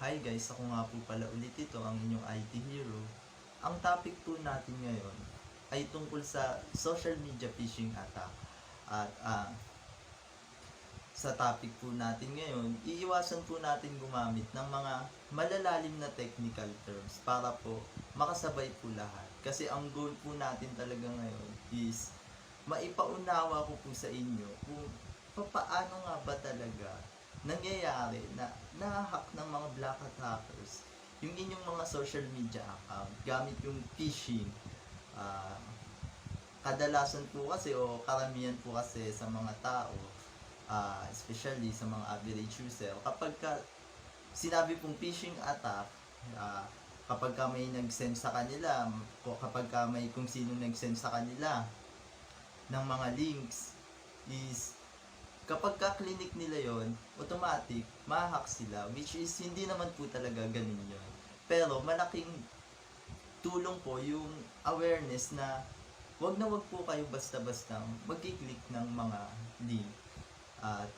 Hi guys, ako nga po pala ulit ito, ang inyong IT hero. Ang topic po natin ngayon ay tungkol sa social media phishing attack. At sa topic po natin ngayon, iiwasan po natin gumamit ng mga malalalim na technical terms para po makasabay po lahat. Kasi ang goal po natin talaga ngayon is maipaunawa ko po sa inyo kung paano nga ba talaga nangyayari na nahahack ng mga black hat hackers yung inyong mga social media account gamit yung phishing. Ah, Kadalasan po kasi o karamihan po kasi sa mga tao, especially sa mga average user, kapag sinabi pong phishing attack, ah, kapag may nag-send sa kanila, kapag may kung sino nag-send sa kanila ng mga links is kapag ka-clinic nila yon, automatic ma-hack sila, which is hindi naman po talaga ganun yon. Pero malaking tulong po yung awareness na wag po kayo basta-basta mag-click ng mga link. At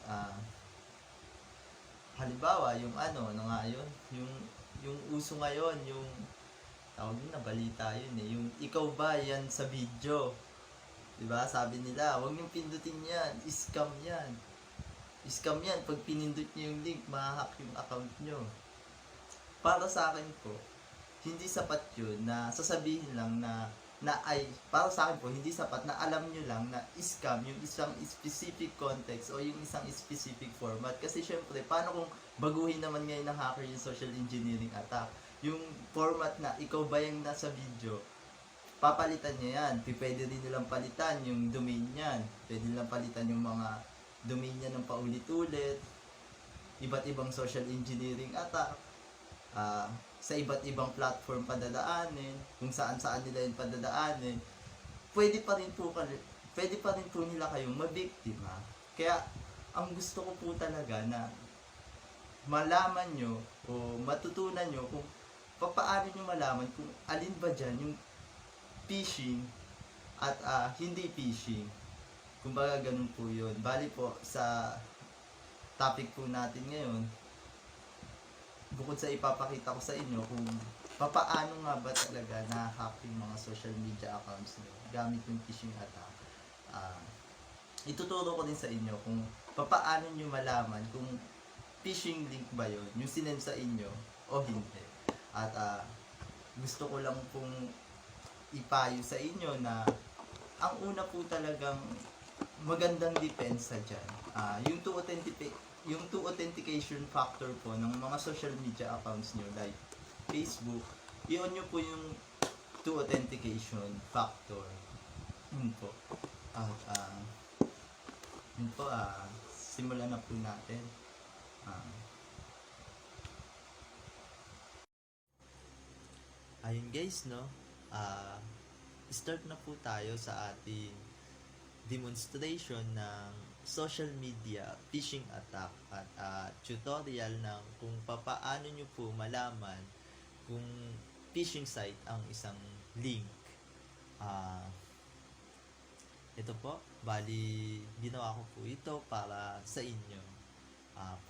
halimbawa yung nga yun, yung uso ngayon, yung tawag yun na balita yun yung ikaw ba yan sa video. Diba? Sabi nila, huwag niyong pindutin yan, scam yan. Scam yan, pag pinindot niyo yung link, ma-hack yung account niyo. Para sa akin po, hindi sapat yun na sasabihin lang para sa akin po, hindi sapat na alam nyo lang na scam yung isang specific context o yung isang specific format. Kasi syempre, paano kung baguhin naman ngayon ng hacker yung social engineering attack? Yung format na ikaw ba yung nasa video, papalitan niya yan. Pwede rin nilang palitan yung domain niyan. Pwede nilang palitan yung mga domain niya ng paulit-ulit. Iba't ibang social engineering attack. Sa iba't ibang platform padadaanin, kung saan-saan nila yung padadaanin, pwede pa rin po nila kayong mabiktima. Kaya, ang gusto ko po talaga na malaman nyo o matutunan nyo kung paano nyo malaman kung alin ba dyan yung phishing at hindi phishing. Kumbaga ganun po yun. Bali po sa topic po natin ngayon, bukod sa ipapakita ko sa inyo kung paano nga ba talaga na-hack yung mga social media accounts nyo gamit yung phishing attack, ituturo ko din sa inyo kung paano nyo malaman kung phishing link ba yun, yung sinend sa inyo o hindi. At gusto ko lang pong ipayo sa inyo na ang una po talagang magandang depensa dyan, yung two authentication factor po ng mga social media accounts nyo like Facebook, i-on nyo po yung two authentication factor. Yun po. At yun po, simulan na po natin. Ayun guys, no? Start na po tayo sa ating demonstration ng social media phishing attack at tutorial ng kung paano nyo po malaman kung phishing site ang isang link. Ito po, bali ginawa ko po ito para sa inyo.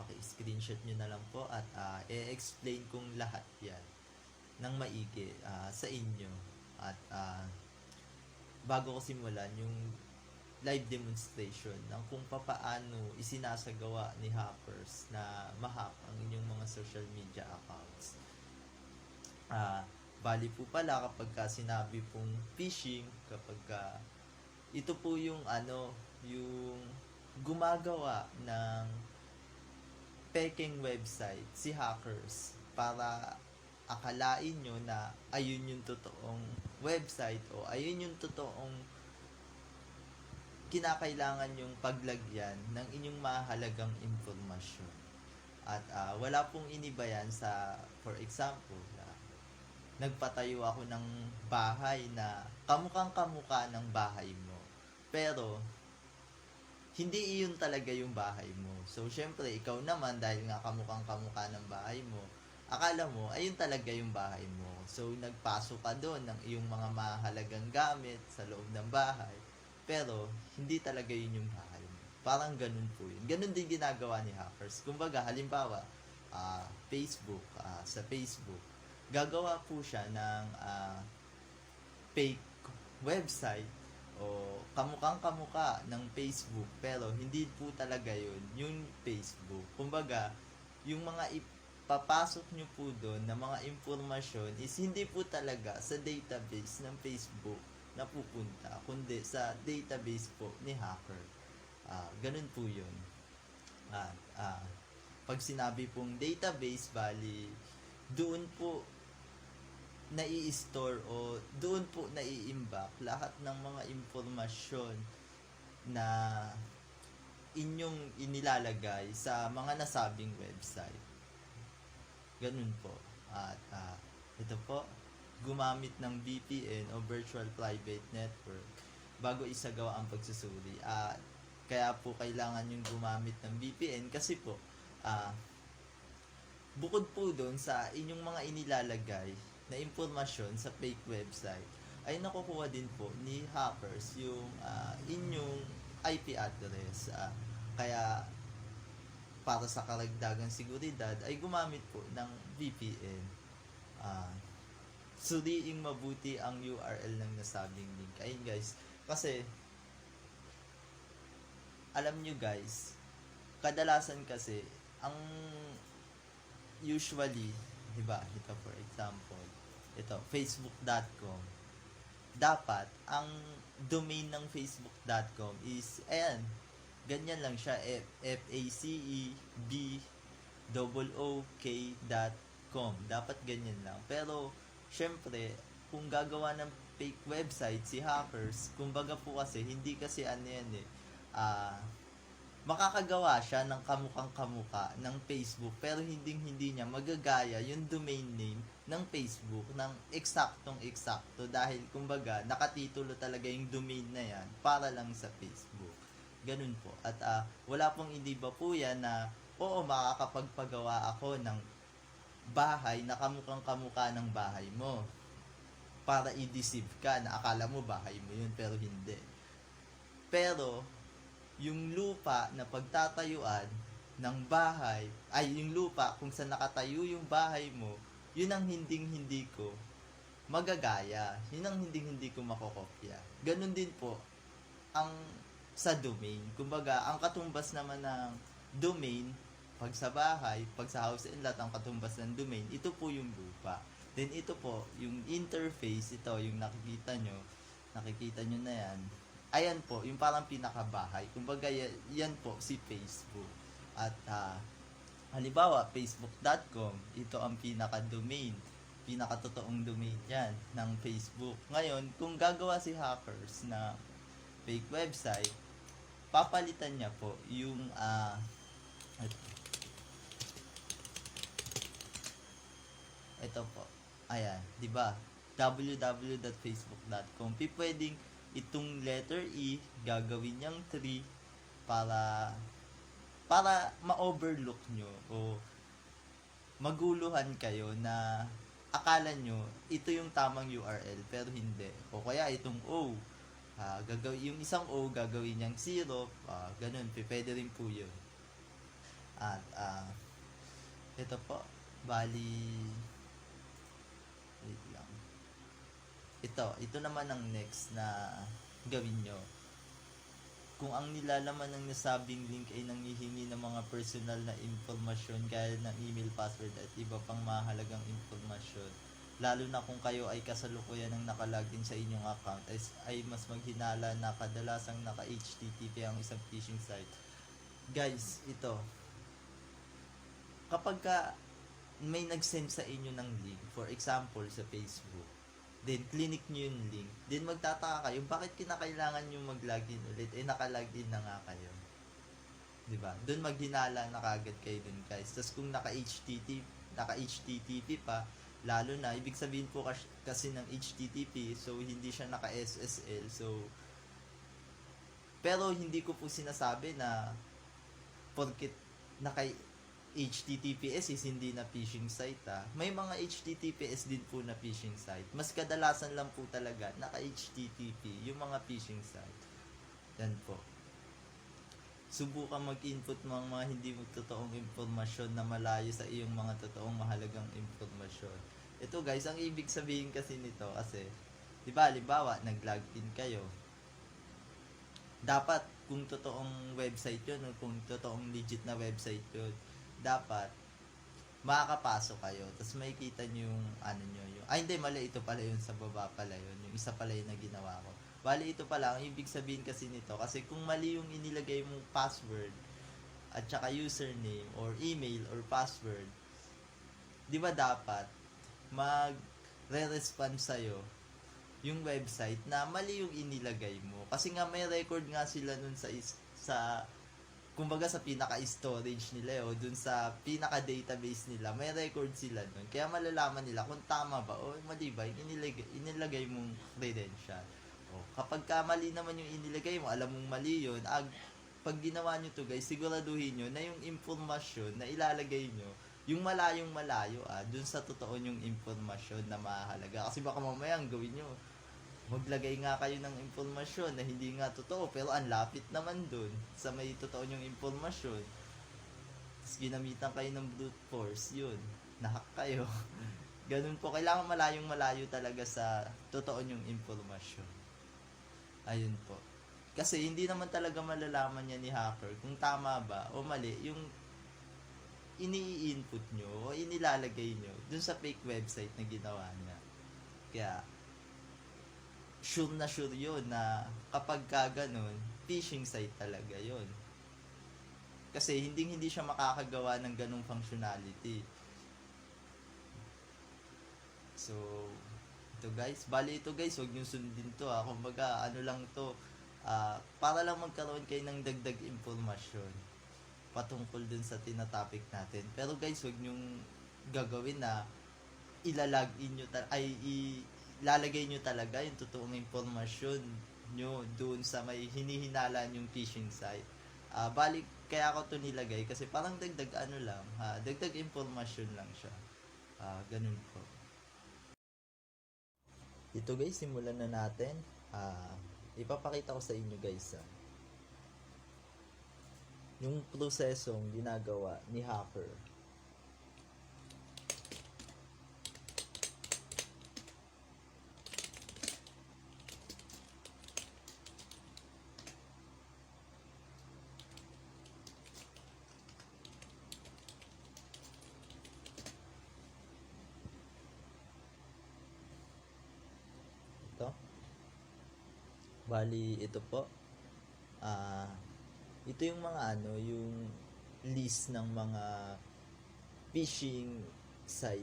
Paki-screenshot nyo na lang po at i-explain kong lahat yan ng maigi sa inyo. At bago ko simulan yung live demonstration ng kung paano isinasagawa ni hackers na ma-hack ang inyong mga social media accounts. Bali po pala kapag sinabi pong phishing, kapag ito po yung yung gumagawa ng peking website si hackers para akalain nyo na ayun yung totoong website o ayun yung totoong kinakailangan yung paglagyan ng inyong mahalagang impormasyon. At wala pong iniba yan sa, for example, nagpatayo ako ng bahay na kamukha ng bahay mo. Pero, hindi iyon talaga yung bahay mo. So, syempre, ikaw naman, dahil nga kamukha ng bahay mo, akala mo, ayun talaga yung bahay mo. So, nagpasok ka doon ng iyong mga mahalagang gamit sa loob ng bahay. Pero, hindi talaga yun yung bahay mo. Parang ganun po yun. Ganun din ginagawa ni hackers. Kumbaga, halimbawa, Facebook, sa Facebook, gagawa po siya ng fake website o kamukhang kamuka ng Facebook, pero hindi po talaga yun yung Facebook. Kumbaga, yung mga ipapasok nyo po doon na mga impormasyon is hindi po talaga sa database ng Facebook na pupunta, kundi sa database po ni hacker. Ganun po yun. Pag sinabi pong database, bali doon po nai-store o doon po nai-imbak lahat ng mga impormasyon na inyong inilalagay sa mga nasabing website. Ganun po. At ito po, gumamit ng VPN o Virtual Private Network bago isagawa ang pagsusuri. Kaya po kailangan yung gumamit ng VPN kasi po bukod po doon sa inyong mga inilalagay na impormasyon sa fake website, ay nakukuha din po ni hackers yung inyong IP address. Kaya para sa karagdagang seguridad ay gumamit po ng VPN. Suriing mabuti ang URL ng nasabing link. Ayun guys, kasi alam nyo guys, kadalasan kasi ang usually, diba, ito for example, ito, facebook.com, dapat ang domain ng facebook.com is, ayan, ganyan lang siya, facebok.com, dapat ganyan lang. Pero syempre, kung gagawa ng fake website si hackers, kumbaga po kasi, hindi kasi ano yan makakagawa siya ng kamukhang kamuka ng Facebook, pero hindi niya magagaya yung domain name ng Facebook ng eksaktong-eksakto, dahil kumbaga nakatitulo talaga yung domain na yan para lang sa Facebook. Ganun po. At wala pong iniba po yan na oo, makakapagpagawa ako ng bahay na kamukhang kamuka ng bahay mo para i-deceive ka na akala mo bahay mo yun, pero hindi. Pero yung lupa na pagtatayuan ng bahay, ay yung lupa kung saan nakatayo yung bahay mo, yun ang hindi ko magagaya. Yun ang hindi ko makokopya. Ganun din po ang sa domain. Kumbaga, ang katumbas naman ng domain, pag sa bahay, pag sa house and lot, ang katumbas ng domain, ito po yung lupa. Then ito po, yung interface, ito, yung nakikita nyo na yan. Ayan po, yung parang pinakabahay. Kumbaga, yan po si Facebook. At halimbawa, facebook.com, ito ang pinaka-domain, pinaka-totoong domain yan ng Facebook. Ngayon, kung gagawa si hackers na fake website, papalitan niya po yung ito po. Ayan, 'di ba? www.facebook.com. Pwedeng itong letter E gagawin niyang 3 para ma-overlook nyo o maguluhan kayo na akala nyo ito yung tamang URL pero hindi. O kaya itong O, yung isang O gagawin niyang 0, ganun, pwede rin po yun. At ito po, bali wait lang. Ito naman ang next na gawin nyo. Kung ang nilalaman ng nasabing link ay nanghihingi ng mga personal na impormasyon gaya ng email, password at iba pang mahalagang impormasyon, lalo na kung kayo ay kasalukuyan ng nakalagin sa inyong account, ay mas maghinala na kadalasang naka-HTTP ang isang phishing site. Guys, ito, kapag may nag-send sa inyo ng link, for example sa Facebook, then clinic nyo yung link, then magtataka kayo bakit kinakailangan nyo mag-login ulit, naka-login na nga kayo, diba? Doon maghinala na kagad kayo dun guys. Tapos kung naka-HTTP pa, lalo na, ibig sabihin po kasi ng HTTP, so hindi siya naka-SSL, so pero hindi ko po sinasabi na porket HTTPS is hindi na phishing site May mga HTTPS din po na phishing site. Mas kadalasan lang po talaga naka-HTTP yung mga phishing site. Yan po. subukan mag-input ng mga hindi totoong impormasyon na malayo sa iyong mga totoong mahalagang impormasyon. Ito guys, ang ibig sabihin kasi nito kasi, di ba, halimbawa, nag-login kayo. Dapat, kung totoong website yun, o kung totoong legit na website yun, dapat, makakapasok kayo. Tapos makikita nyo yung, ano nyo, yung, ay hindi, mali, ito pala yun, sa baba pala yun. Yung isa pala yun na ginawa ko. Bali, ito pala, ang ibig sabihin kasi nito, kasi kung mali yung inilagay mong password, at saka username, or email, or password, di ba dapat, mag-re-respond sa'yo yung website na mali yung inilagay mo. Kasi nga may record nga sila nun sa kumbaga sa pinaka-storage nila o dun sa pinaka-database nila, may record sila dun. Kaya malalaman nila kung tama ba o mali ba yung inilagay mong credential. O, kapag mali naman yung inilagay mo, alam mong mali yun, pag ginawa nyo to guys, siguraduhin nyo na yung impormasyon na ilalagay nyo, yung malayong malayo dun sa totoo yung impormasyon na mahalaga. Kasi baka mamaya ang gawin nyo, maglagay nga kayo ng impormasyon na hindi nga totoo pero ang lapit naman dun sa may totoo yung impormasyon. Tapos ginamitan kayo ng brute force, yun, nahack kayo. Ganun po, kailangan malayong malayo talaga sa totoo yung impormasyon. Ayun po. Kasi hindi naman talaga malalaman niya ni hacker kung tama ba o mali yung ini-input nyo o inilalagay nyo dun sa fake website na ginawa niya. Kaya, sure na sure yun na kapag ka ganun, phishing site talaga yun. Kasi hindi siya makakagawa ng ganung functionality. So, ito guys, bali ito guys, huwag nyo sundin to kumbaga ano lang to, para lang magkaroon kayo ng dagdag impormasyon patungkol dun sa tinatopic natin. Pero guys, huwag nyong gagawin na ilalagin nyo ilalagay nyo talaga yung totoong impormasyon nyo doon sa may hinihinalan yung phishing site. Balik kaya ako to nilagay kasi parang dagdag ano lang, dagdag impormasyon lang siya. Ganun po. Ito guys, simulan na natin. Ipapakita ko sa inyo guys yung prosesong ginagawa ni hacker. Ito. Bali, ito po. Ito yung mga yung list ng mga phishing site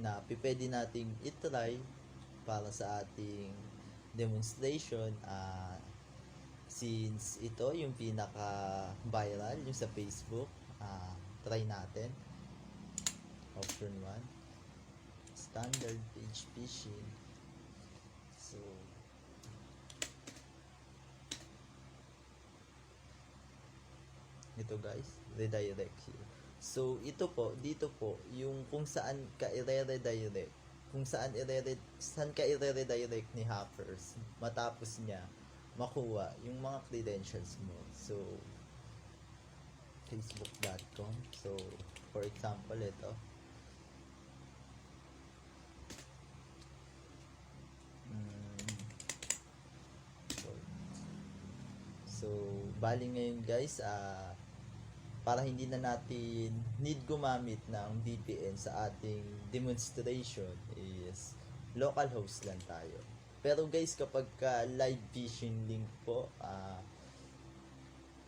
na pwede nating itry para sa ating demonstration. Since ito yung pinaka viral yung sa Facebook, try natin. Option 1, standard page phishing. So ito guys, redirect here. So ito po, dito po yung kung saan ka i-redirect, kung saan ka i-redirect ni hackers matapos niya makuha yung mga credentials mo. So facebook.com. So for example, ito. So bali ngayon guys, para hindi na natin need gumamit ng VPN sa ating demonstration is local host lang tayo. Pero guys, kapag live phishing link po,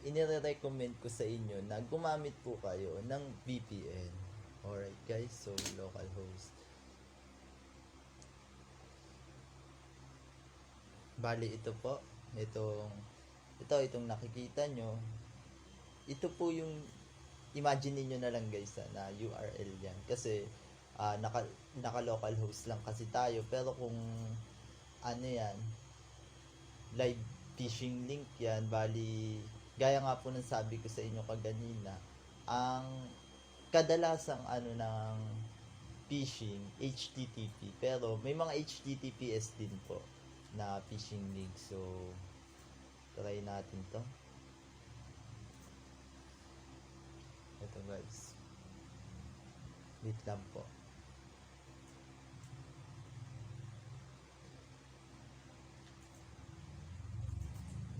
inire-recommend ko sa inyo na gumamit po kayo ng VPN. Alright guys, so local host. Bali ito po, itong nakikita nyo, ito po yung imagine niyo na lang guys na URL yan kasi naka local host lang kasi tayo, pero kung yan live phishing link yan, bali gaya nga po ng sabi ko sa inyo kaganina, ang kadalasang ng phishing HTTP, pero may mga HTTPS din po na phishing link. So try natin to. Ito guys. Wait lang po.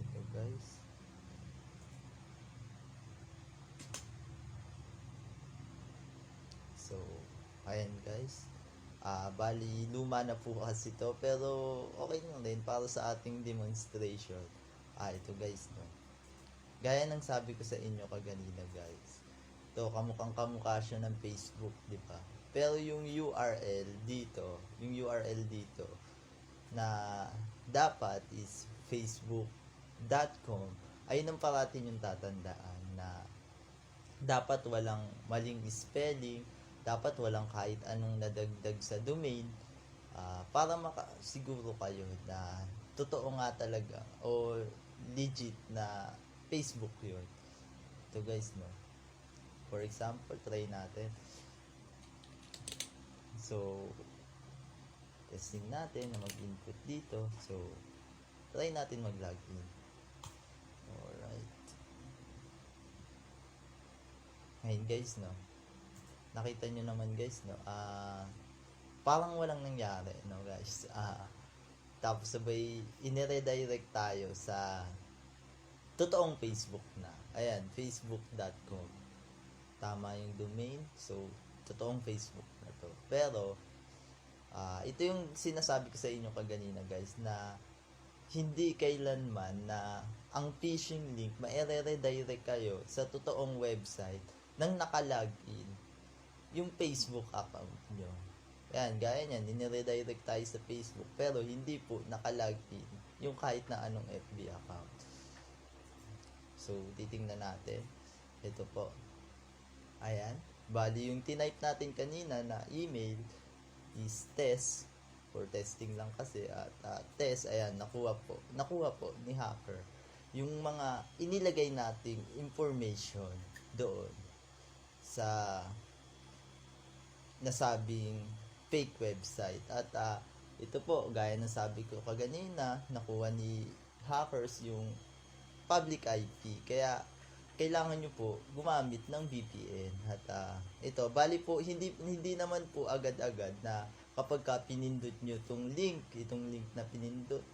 Ito guys. So, ayan guys. Bali, luma na po kasi to. Pero, okay lang din para sa ating demonstration. Ito guys, no. Gaya ng sabi ko sa inyo kaganina guys. To kamukhang kamukha siya ng Facebook, di ba? Pero yung URL dito, na dapat is facebook.com, ayun ang parating yung tatandaan na dapat walang maling spelling, dapat walang kahit anong nadagdag sa domain, para makasiguro kayo na totoo nga talaga o legit na Facebook yun. Ito guys, no. For example, try natin. So, testing natin na mag-input dito. So, try natin mag-login. Alright. Ngayon guys, no. Nakita nyo naman guys, no. Parang walang nangyari, no guys. Tapos sabay, iniredirect tayo sa totoong Facebook na. Ayan, facebook.com. Tama yung domain. So, totoong Facebook na to. Pero, ito yung sinasabi ko sa inyo kaganina guys, na hindi kailanman na ang phishing link ma-redirect kayo sa totoong website nang nakalagin yung Facebook account nyo. Ayan, gaya nyan, nire-redirect tayo sa Facebook pero hindi po nakalagin yung kahit na anong FB account. So, titingnan natin. Ito po. Ayan. Bali, yung tinype natin kanina na email is test. For testing lang kasi. At test, ayan, nakuha po ni hacker. Yung mga inilagay nating information doon sa nasabing fake website. At ito po, gaya ng sabi ko kaganina, nakuha ni hackers yung public IP. Kaya, kailangan nyo po gumamit ng VPN. At ito, bali po, hindi naman po agad-agad na kapag pinindot nyo itong link na pinindot,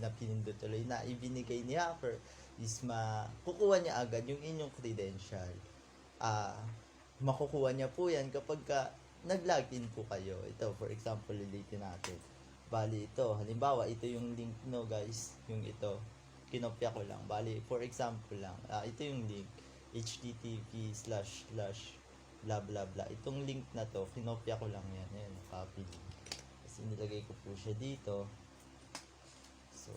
na pinindot tuloy, na ibinigay ni hacker, is makukuha niya agad yung inyong credential. Makukuha niya po yan kapag nag-login po kayo. Ito, for example, ulitin natin. Bali, ito, halimbawa, ito yung link no guys, yung ito, kinopya ko lang. Bali, for example lang, ito yung link, http/ blah blah blah. Itong link na to, kinopya ko lang yan. Ayan, copy link. Tapos inilagay ko po siya dito. So,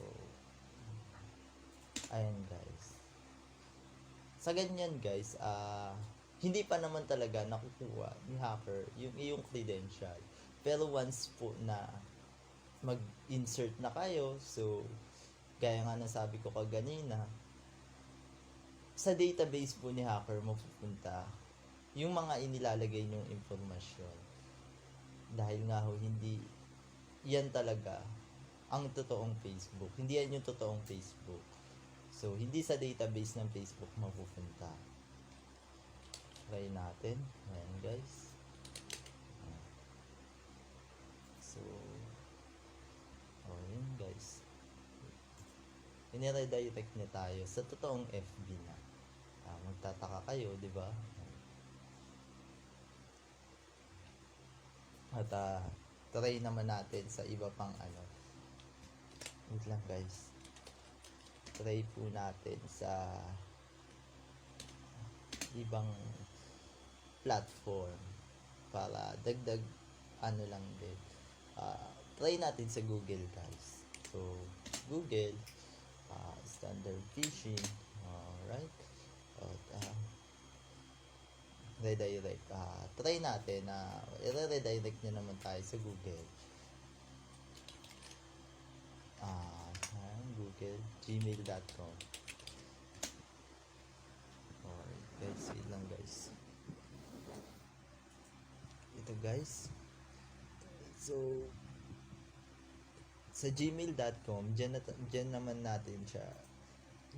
ayan guys. Sa ganyan guys, hindi pa naman talaga nakukuha ni hacker yung iyong credential. Pero once po na mag-insert na kayo, so, gaya nga nasabi ko kaganina, sa database po ni hacker mapupunta yung mga inilalagay nyong impormasyon. Dahil nga ho, hindi yan talaga ang totoong Facebook. Hindi yan yung totoong Facebook. So, hindi sa database ng Facebook mapupunta. Try natin. Ayan guys. So, yun guys. Iniredirect niya tayo sa totoong FB na. Magtataka kayo, di ba? At try naman natin sa iba pang ano. Wait lang guys. Try po natin sa ibang platform para dagdag ano lang din. Try natin sa Google guys. So, Google, standard phishing, alright. At redirect. Try natin na i-redirect nyo naman tayo sa Google. Google, gmail.com. Alright guys, wait lang guys. Ito guys. So, sa gmail.com, dyan naman natin siya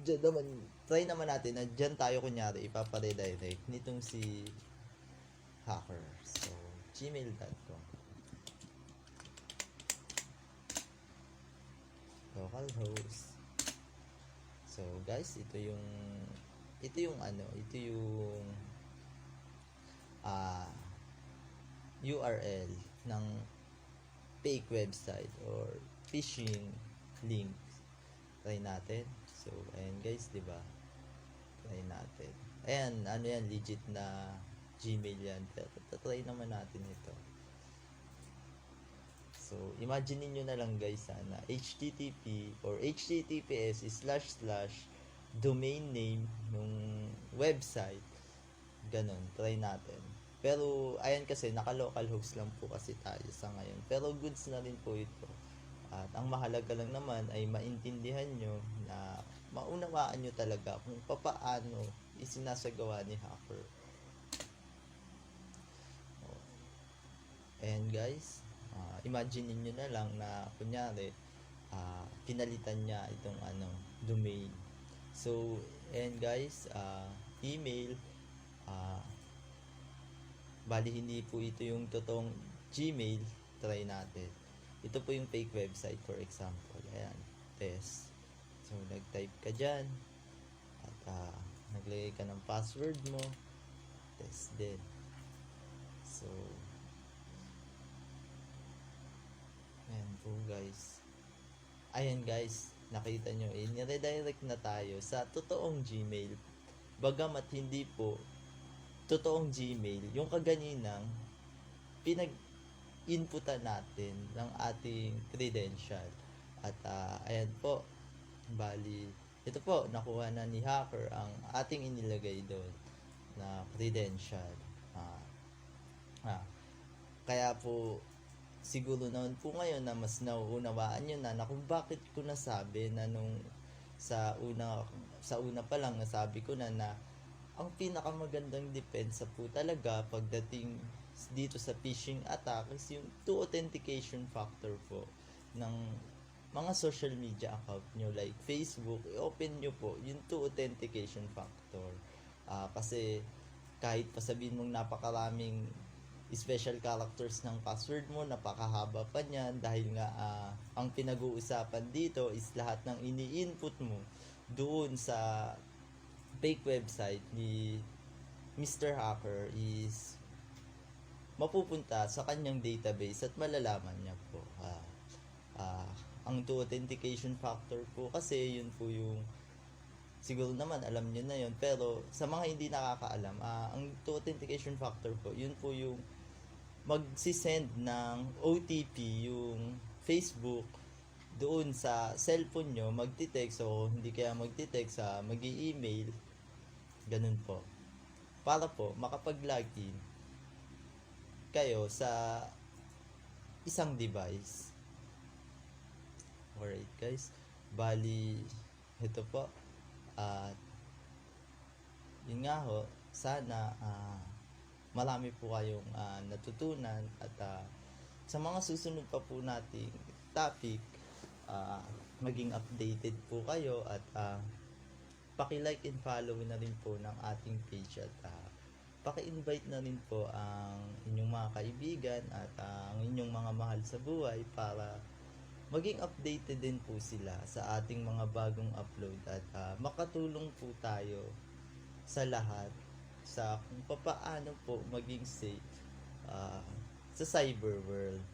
dyan naman, try naman natin na dyan tayo kunyari ipaparedirect nitong si hacker. So, gmail.com localhost. So, guys, ito yung URL ng fake website or phishing links. Try natin. So, ayan guys, di ba? Try natin. Ayan, ano yan, legit na Gmail yan. Pero try naman natin ito. So, imagine niyo na lang guys, sana HTTP or HTTPS // domain name nung website. Ganon, try natin. Pero, ayan kasi, naka-local host lang po kasi tayo sa ngayon. Pero goods na rin po ito. At ang mahalaga lang naman ay maintindihan nyo na maunawaan nyo talaga kung papaano isinasagawa ni hacker. And guys, imagine niyo na lang na kunyari pinalitan niya itong domain. So, and guys, email, bali hindi po ito yung totoong Gmail. Try natin. Ito po yung fake website, for example. Ayan, test. So, nag-type ka dyan at naglagay ka ng password mo. Test din. So, ayan po guys. Ayan guys, nakita nyo, nire-direct na tayo sa totoong Gmail. Bagamat hindi po totoong Gmail, yung kaganinang pinag-inputan natin ng ating credential. At ayan po, bali, ito po, nakuha na ni hacker ang ating inilagay doon na credential. Kaya po, siguro naman po ngayon na mas nauunawaan nyo na kung bakit ko nasabi na nung sa una pa lang nasabi ko na ang pinakamagandang depensa po talaga pagdating dito sa phishing attack is yung two authentication factor po ng mga social media account nyo like Facebook. I-open nyo po yung two authentication factor. Kasi kahit pa sabihin mong napakaraming special characters ng password mo, napakahaba pa niyan dahil nga ang pinag-uusapan dito is lahat ng ini-input mo doon sa fake website ni Mr. Hacker is mapupunta sa kanyang database at malalaman niya po. Ang two authentication factor po kasi yun po yung siguro naman alam niyo na yun, pero sa mga hindi nakakaalam, ang two authentication factor po, yun po yung magsisend ng OTP yung Facebook doon sa cellphone nyo, magti-text o hindi kaya magti-text, mag-i-email, ganun po. Para po makapag-login kayo sa isang device. Alright guys, bali ito po. At yun nga ho, sana marami po kayong natutunan at sa mga susunod pa po nating topic, maging updated po kayo at paki-like and follow na rin po ng ating page at paki-invite na rin po ang inyong mga kaibigan at ang inyong mga mahal sa buhay para maging updated din po sila sa ating mga bagong upload at makatulong po tayo sa lahat sa kung paano po maging safe sa cyber world.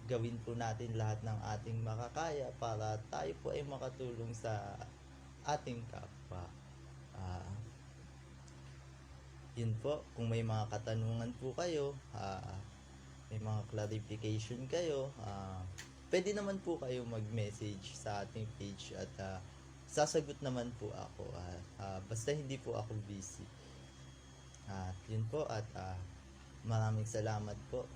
Gawin po natin lahat ng ating makakaya para tayo po ay makatulong sa ating kapwa. Yun po, kung may mga katanungan po kayo, may mga clarification kayo, pwede naman po kayo mag-message sa ating page at sasagot naman po ako basta hindi po ako busy. Yun po at maraming salamat po.